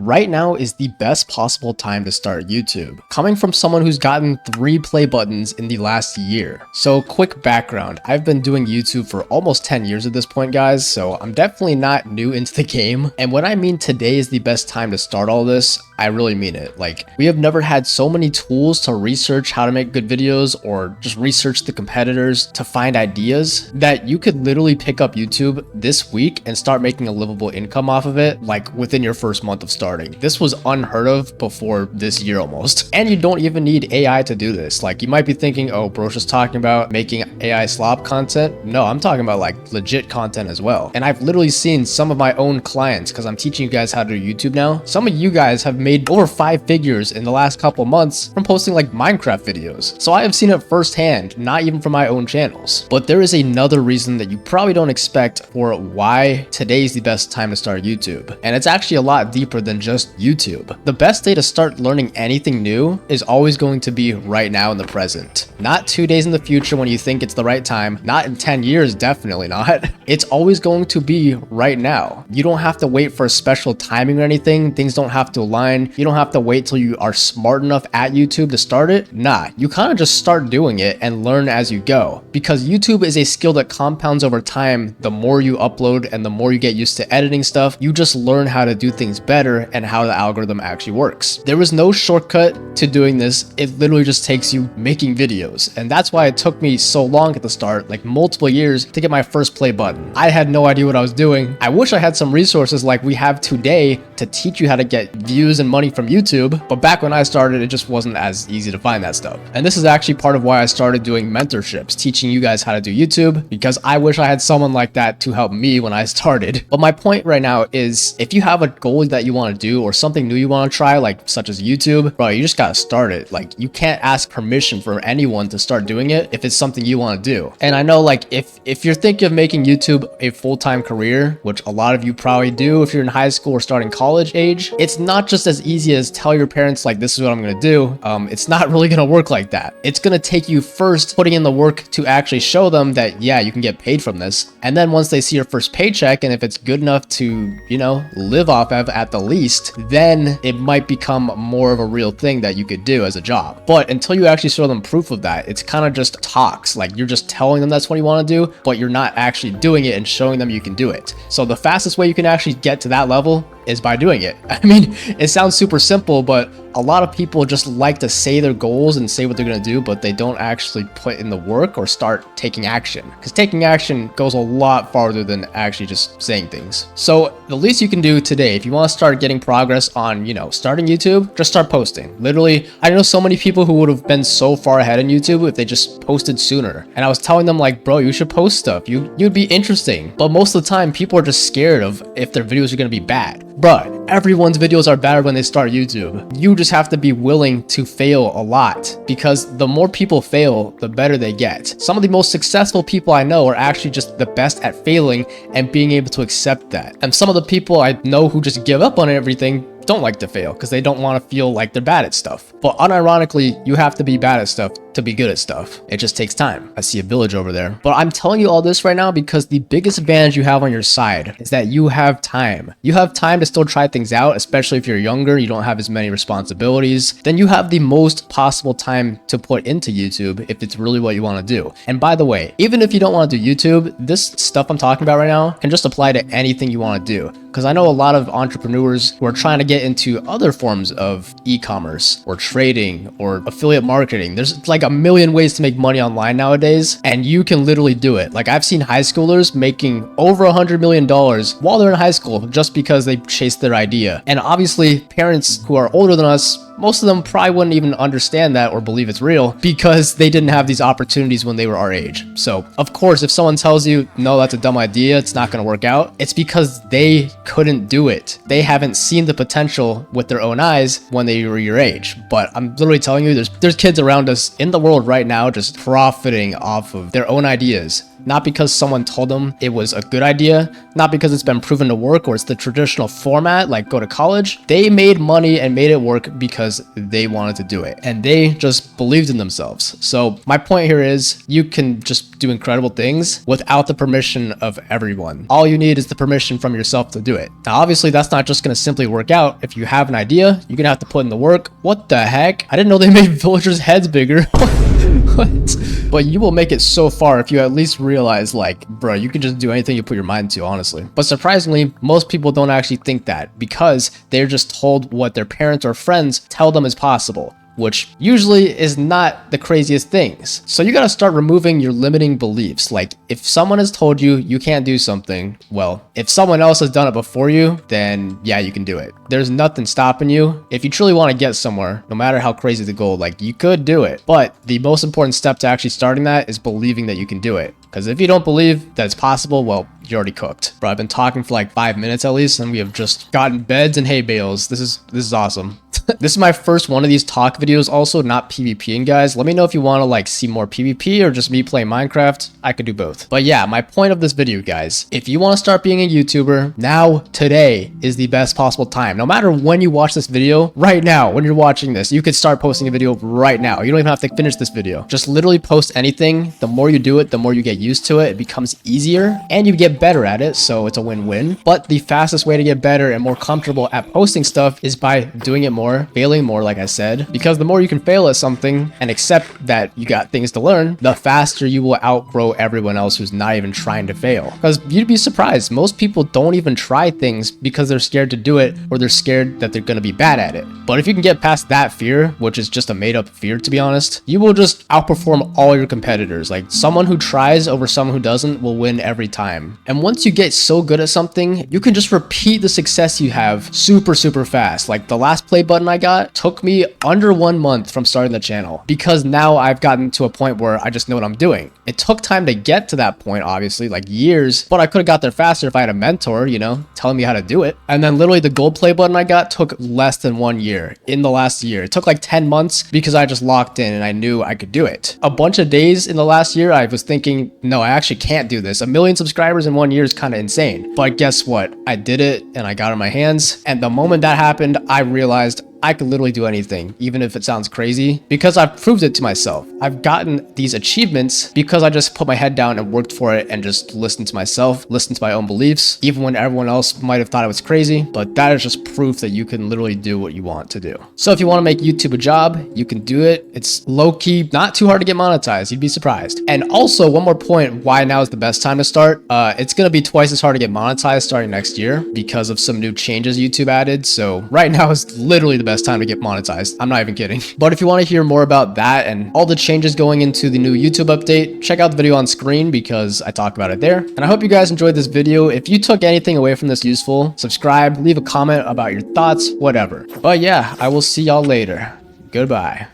Right now is the best possible time to start YouTube, coming from someone who's gotten 3 play buttons in the last year. So quick background, I've been doing YouTube for almost 10 years at this point, guys, so I'm definitely not new into the game. And when I mean today is the best time to start all this, I really mean it. Like, we have never had so many tools to research how to make good videos or just research the competitors to find ideas that you could literally pick up YouTube this week and start making a livable income off of it, like within your first month of starting. This was unheard of before this year almost. And you don't even need AI to do this. Like, you might be thinking, oh, bro's just talking about making AI slop content. No, I'm talking about like legit content as well. And I've literally seen some of my own clients, because I'm teaching you guys how to do YouTube now. Some of you guys have made over 5 figures in the last couple months from posting like Minecraft videos. So I have seen it firsthand, not even from my own channels. But there is another reason that you probably don't expect for why today is the best time to start YouTube. And it's actually a lot deeper than just YouTube. The best day to start learning anything new is always going to be right now in the present. Not 2 days in the future when you think it's the right time, not in 10 years, definitely not. It's always going to be right now. You don't have to wait for a special timing or anything. Things don't have to align. You don't have to wait till you are smart enough at YouTube to start it. Nah, you kind of just start doing it and learn as you go. Because YouTube is a skill that compounds over time. The more you upload and the more you get used to editing stuff, you just learn how to do things better and how the algorithm actually works. There is no shortcut to doing this. It literally just takes you making videos. And that's why it took me so long at the start, like multiple years, to get my first play button. I had no idea what I was doing. I wish I had some resources like we have today to teach you how to get views and money from YouTube. But back when I started, it just wasn't as easy to find that stuff. And this is actually part of why I started doing mentorships, teaching you guys how to do YouTube, because I wish I had someone like that to help me when I started. But my point right now is, if you have a goal that you want to do or something new you want to try, like such as YouTube, bro, you just gotta start it. Like, you can't ask permission from anyone to start doing it if it's something you want to do. And I know, like, if you're thinking of making YouTube a full-time career, which a lot of you probably do if you're in high school or starting college age, it's not just as easy as tell your parents like, this is what I'm gonna do. It's not really gonna work like that. It's gonna take you first putting in the work to actually show them that, yeah, you can get paid from this. And then once they see your first paycheck, and if it's good enough to, you know, live off of at the least, then it might become more of a real thing that you could do as a job. But until you actually show them proof of that, it's kind of just talks. Like, you're just telling them that's what you want to do, but you're not actually doing it and showing them you can do it. So the fastest way you can actually get to that level is by doing it. I mean, it sounds super simple, but a lot of people just like to say their goals and say what they're going to do, but they don't actually put in the work or start taking action, because taking action goes a lot farther than actually just saying things. So the least you can do today, if you want to start getting progress on, you know, starting YouTube, just start posting. Literally, I know so many people who would have been so far ahead in YouTube if they just posted sooner. And I was telling them, like, bro, you should post stuff. You'd be interesting. But most of the time, people are just scared of if their videos are going to be bad. Bruh, everyone's videos are better when they start YouTube. You just have to be willing to fail a lot, because the more people fail, the better they get. Some of the most successful people I know are actually just the best at failing and being able to accept that. And some of the people I know who just give up on everything don't like to fail because they don't want to feel like they're bad at stuff. But unironically, you have to be bad at stuff to be good at stuff. It just takes time. I see a village over there. But I'm telling you all this right now because the biggest advantage you have on your side is that you have time. You have time to still try things out, especially if you're younger, you don't have as many responsibilities. Then you have the most possible time to put into YouTube if it's really what you want to do. And by the way, even if you don't want to do YouTube, this stuff I'm talking about right now can just apply to anything you want to do. Because I know a lot of entrepreneurs who are trying to get into other forms of e-commerce or trading or affiliate marketing. There's like a million ways to make money online nowadays, and you can literally do it. Like, I've seen high schoolers making over $100 million while they're in high school just because they chased their idea. And obviously, parents who are older than us, most of them probably wouldn't even understand that or believe it's real because they didn't have these opportunities when they were our age. So, of course, if someone tells you, no, that's a dumb idea, it's not going to work out, it's because they couldn't do it. They haven't seen the potential with their own eyes when they were your age. But I'm literally telling you, there's kids around us in the world right now just profiting off of their own ideas. not because someone told them it was a good idea, not because it's been proven to work or it's the traditional format like go to college. They made money and made it work because they wanted to do it and they just believed in themselves. So my point here is you can just do incredible things without the permission of everyone. All you need is the permission from yourself to do it. Now, obviously that's not just going to simply work out. If you have an idea, you're going to have to put in the work. What the heck? I didn't know they made villagers' heads bigger. What? But you will make it so far if you at least realize, like, bro, you can just do anything you put your mind to, honestly. But surprisingly, most people don't actually think that because they're just told what their parents or friends tell them is possible, which usually is not the craziest things. So you got to start removing your limiting beliefs. Like if someone has told you you can't do something, well, if someone else has done it before you, then yeah, you can do it. There's nothing stopping you. If you truly want to get somewhere, no matter how crazy the goal, like you could do it. But the most important step to actually starting that is believing that you can do it. Because if you don't believe that it's possible, well, you're already cooked. Bro, I've been talking for like 5 minutes at least, and we have just gotten beds and hay bales. This is awesome. This is my first one of these talk videos, also not PvPing, guys. Let me know if you want to like see more PvP or just me playing Minecraft. I could do both. But yeah, my point of this video, guys, if you want to start being a YouTuber, now, today is the best possible time. No matter when you watch this video, right now, when you're watching this, you could start posting a video right now. You don't even have to finish this video. Just literally post anything. The more you do it, the more you get used to it. It becomes easier and you get better at it. So it's a win-win. But the fastest way to get better and more comfortable at posting stuff is by doing it more, failing more, like I said, because the more you can fail at something and accept that you got things to learn, the faster you will outgrow everyone else who's not even trying to fail. Because you'd be surprised, most people don't even try things because they're scared to do it or they're scared that they're going to be bad at it. But if you can get past that fear, which is just a made-up fear to be honest, you will just outperform all your competitors. Like someone who tries over someone who doesn't will win every time. And once you get so good at something, you can just repeat the success you have super fast. Like the last play button I got took me under 1 month from starting the channel because now I've gotten to a point where I just know what I'm doing. It took time to get to that point, obviously, like years, but I could have got there faster if I had a mentor, you know, telling me how to do it. And then literally the gold play button I got took less than 1 year in the last year. It took like 10 months because I just locked in and I knew I could do it. A bunch of days in the last year, I was thinking, no, I actually can't do this. 1 million subscribers in 1 year is kind of insane. But guess what? I did it and I got it in my hands. And the moment that happened, I realized I could literally do anything, even if it sounds crazy, because I've proved it to myself. I've gotten these achievements because I just put my head down and worked for it and just listened to myself, listened to my own beliefs, even when everyone else might have thought it was crazy. But that is just proof that you can literally do what you want to do. So if you want to make YouTube a job, you can do it. It's low-key, not too hard to get monetized. You'd be surprised. And also, one more point why now is the best time to start. It's going to be twice as hard to get monetized starting next year because of some new changes YouTube added. So right now is literally the best time to get monetized. I'm not even kidding. But if you want to hear more about that and all the changes going into the new YouTube update, check out the video on screen because I talk about it there. And I hope you guys enjoyed this video. If you took anything away from this useful, subscribe, leave a comment about your thoughts, whatever. But yeah, I will see y'all later. Goodbye.